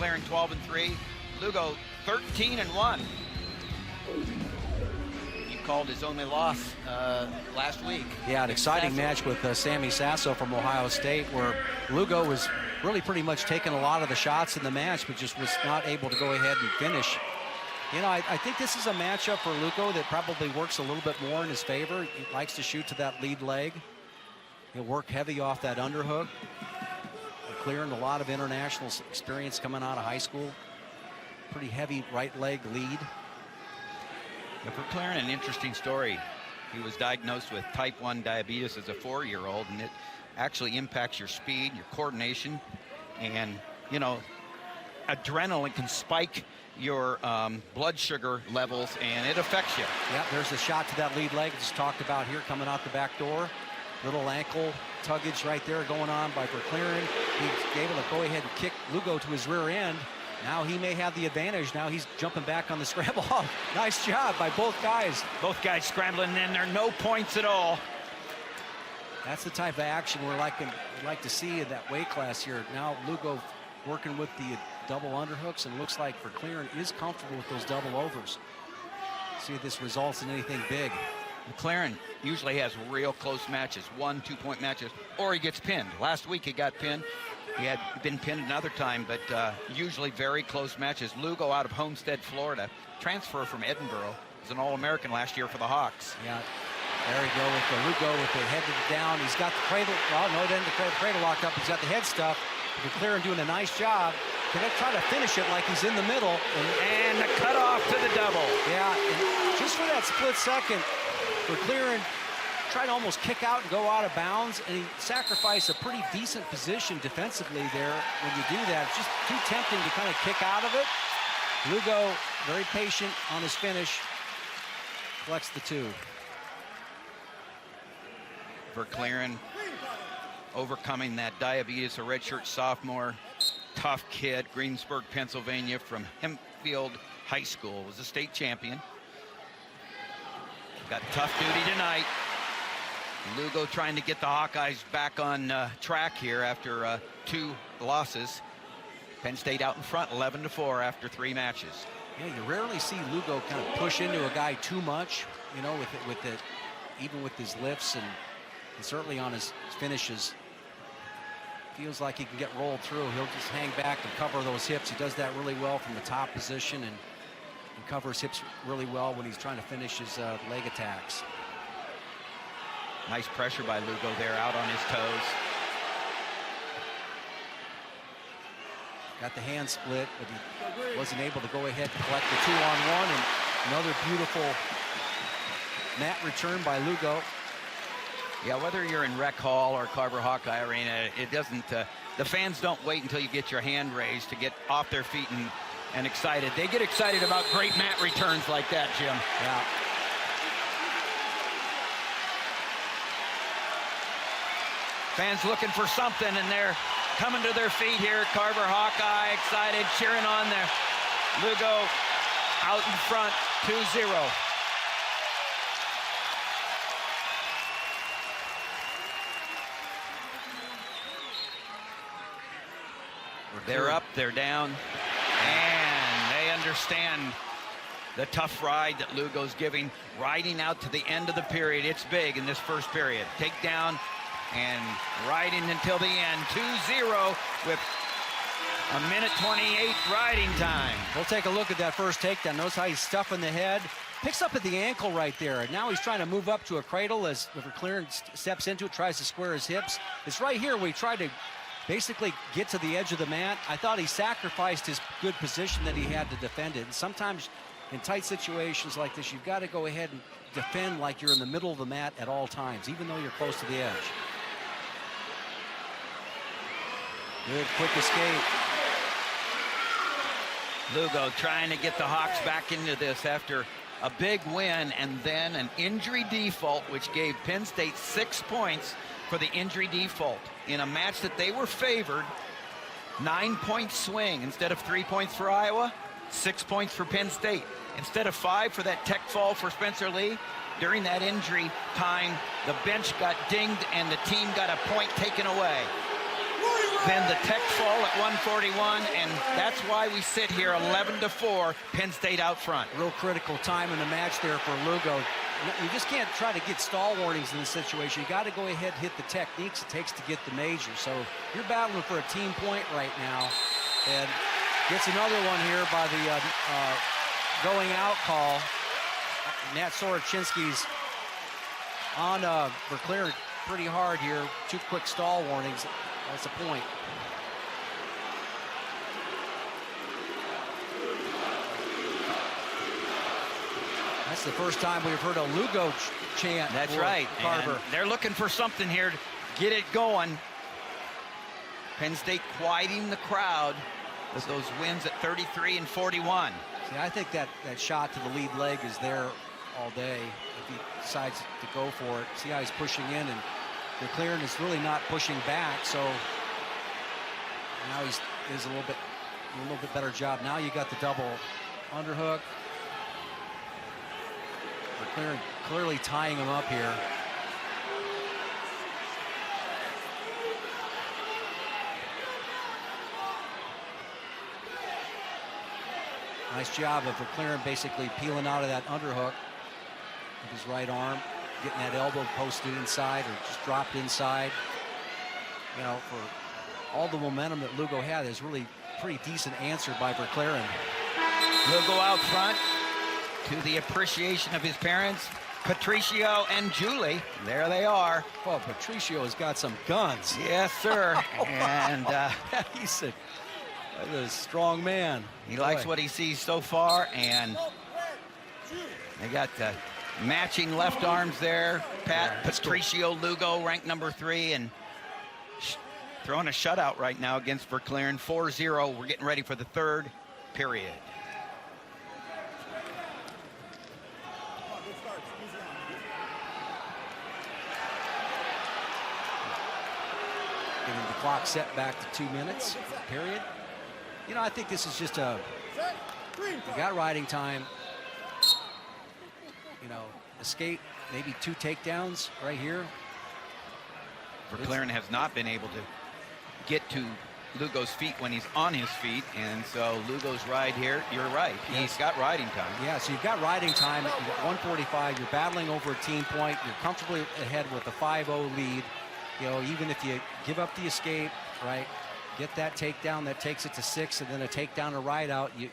Verkleeren 12-3, Lugo 13-1. He called his only loss last week. Yeah, an exciting match with Sammy Sasso from Ohio State, where Lugo was really pretty much taking a lot of the shots in the match, but just was not able to go ahead and finish. You know, I think this is a matchup for Lugo that probably works a little bit more in his favor. He likes to shoot to that lead leg. He'll work heavy off that underhook. Clearing a lot of international experience coming out of high school. Pretty heavy right leg lead. Yeah, for Verkleeren, an interesting story. He was diagnosed with type 1 diabetes as a 4-year-old, and it actually impacts your speed, your coordination, and, you know, adrenaline can spike your blood sugar levels, and it affects you. Yeah, there's a shot to that lead leg just talked about here, coming out the back door. Little ankle tuggage right there going on by Verkleeren. He's able to go ahead and kick Lugo to his rear end. Now he may have the advantage. Now he's jumping back on the scramble. Nice job by both guys. Both guys scrambling, and there are no points at all. That's the type of action we'd like to see in that weight class here. Now Lugo working with the double underhooks, and looks like Verkleeren is comfortable with those double overs. See if this results in anything big. Verkleeren usually has real close matches, 1-2 point matches, or he gets pinned. Last week he got pinned. He had been pinned another time, but usually very close matches. Lugo out of Homestead, Florida, transfer from Edinburgh. Was an All-American last year for the Hawks. Yeah, there we go with the Lugo with the head down. He's got the cradle, well, no, he didn't the cradle locked up. He's got the head stuff. Verkleeren doing a nice job. Can they try to finish it like he's in the middle? And the cutoff to the double. Yeah, and just for that split second, Verkleeren tried to almost kick out and go out of bounds, and he sacrificed a pretty decent position defensively there. When you do that, it's just too tempting to kind of kick out of it. Lugo, very patient on his finish, collects the two. Verkleeren overcoming that diabetes, a redshirt sophomore, tough kid, Greensburg, Pennsylvania, from Hempfield High School, was a state champion. Got tough duty tonight. Lugo trying to get the Hawkeyes back on track here after 2 losses. Penn State out in front, 11-4 after 3 matches. Yeah, you rarely see Lugo kind of push into a guy too much, you know, even with his lifts and certainly on his finishes. Feels like he can get rolled through. He'll just hang back and cover those hips. He does that really well from the top position, and covers hips really well when he's trying to finish his leg attacks. Nice pressure by Lugo there, out on his toes. Got the hand split, but he wasn't able to go ahead and collect the 2-on-1, and another beautiful mat return by Lugo. Yeah, whether you're in Rec Hall or Carver Hawkeye Arena, it doesn't, the fans don't wait until you get your hand raised to get off their feet and excited. They get excited about great mat returns like that, Jim. Yeah. Fans looking for something, and they're coming to their feet here. Carver Hawkeye excited, cheering on the Lugo out in front, 2-0. They're up, they're down, and they understand the tough ride that Lugo's giving, riding out to the end of the period. It's big in this first period. Takedown and riding until the end. 2-0 with a minute 28 riding time. We'll take a look at that first takedown. Notice how he's stuffing the head. Picks up at the ankle right there. Now he's trying to move up to a cradle as Verkleeren steps into it, tries to square his hips. It's right here where he tried to basically get to the edge of the mat. I thought he sacrificed his good position that he had to defend it. And sometimes in tight situations like this, you've got to go ahead and defend like you're in the middle of the mat at all times, even though you're close to the edge. Good quick escape. Lugo trying to get the Hawks back into this after a big win and then an injury default, which gave Penn State 6 points for the injury default in a match that they were favored. 9-point swing. Instead of 3 points for Iowa, 6 points for Penn State. Instead of 5 for that tech fall for Spencer Lee, during that injury time, the bench got dinged and the team got a point taken away. Then the tech fall at 141, and that's why we sit here 11-4, Penn State out front. Real critical time in the match there for Lugo. You just can't try to get stall warnings in this situation. You got to go ahead and hit the techniques it takes to get the major. So you're battling for a team point right now. And gets another one here by the going out call. Nat Sorochinsky's on Verkleeren pretty hard here. 2 quick stall warnings. That's the point. That's the first time we've heard a Lugo chant. That's right. Carver. And they're looking for something here to get it going. Penn State quieting the crowd with those wins at 33 and 41. See, I think that shot to the lead leg is there all day if he decides to go for it. See how he's pushing in, and Verkleeren is really not pushing back, so now he's a little bit better job. Now you got the double underhook. Verkleeren clearly tying him up here. Nice job of Verkleeren basically peeling out of that underhook with his right arm, getting that elbow posted inside or just dropped inside. You know, for all the momentum that Lugo had, is really pretty decent answer by Verkleeren. Lugo out front to the appreciation of his parents, Patricio and Julie. There they are. Oh, Patricio has got some guns. Yes, sir. And he's a strong man. He likes what he sees so far, and they got the matching left arms there. Patricio Lugo, ranked number 3, and throwing a shutout right now against Verkleeren, 4-0. We're getting ready for the 3rd period. Getting the clock set back to 2 minutes, period. You know, I think this is just you got riding time. You know, escape, maybe 2 takedowns right here. Verkleeren has not been able to get to Lugo's feet when he's on his feet, and so Lugo's ride here, you're right, he's got riding time. Yeah, so you've got riding time. You've got 145, you're battling over a team point, you're comfortably ahead with a 5-0 lead. You know, even if you give up the escape, right, get that takedown, that takes it to 6, and then a takedown or ride out, you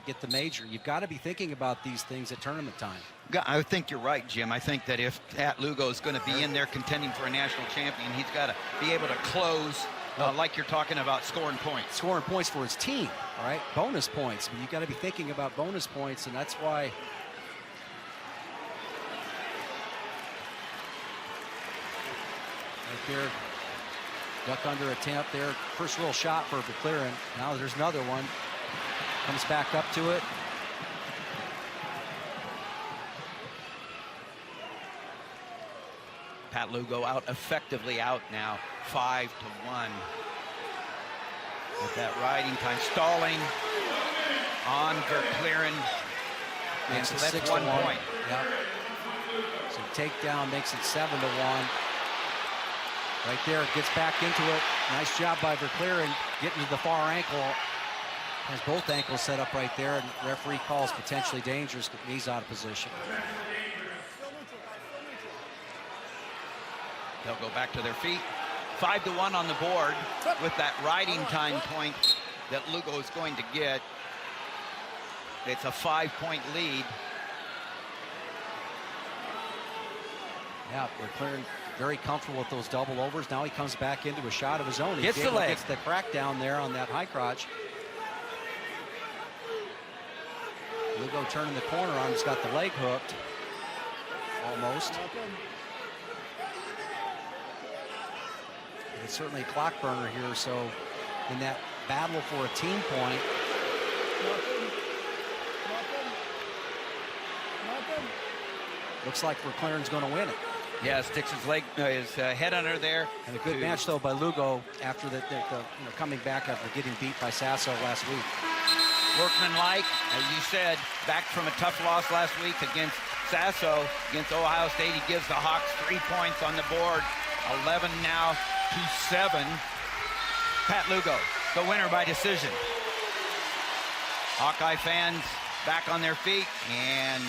get the major. You've got to be thinking about these things at tournament time. I think you're right, Jim. I think that if Pat Lugo is going to be in there contending for a national champion, he's got to be able to close like you're talking about, scoring points. Scoring points for his team, all right? Bonus points. You've got to be thinking about bonus points, and that's why right there, duck under attempt there. First real shot for Verkleeren. Now there's another one. Comes back up to it. Pat Lugo out effectively out now, 5-1. With that riding time, stalling on Verkleeren. And so that's 1 point. Yep. So takedown makes it 7-1. Right there, gets back into it. Nice job by Verkleeren getting to the far ankle. Has both ankles set up right there, and the referee calls potentially dangerous, but knees out of position. They'll go back to their feet. 5-1 on the board with that riding time point that Lugo is going to get. It's a 5-point lead. Yeah, Verkleeren very comfortable with those double overs. Now he comes back into a shot of his own. He gets the leg. Gets the crack down there on that high crotch. Lugo turning the corner on him. He's got the leg hooked. Almost. It's certainly a clock burner here, so in that battle for a team point, looks like Verkleeren's going to win it. Yeah, sticks his leg, his head under there. And a good match though by Lugo after the coming back after getting beat by Sasso last week. Workmanlike, as you said, back from a tough loss last week against Sasso, against Ohio State. He gives the Hawks 3 points on the board. 11 now to 7. Pat Lugo, the winner by decision. Hawkeye fans back on their feet, and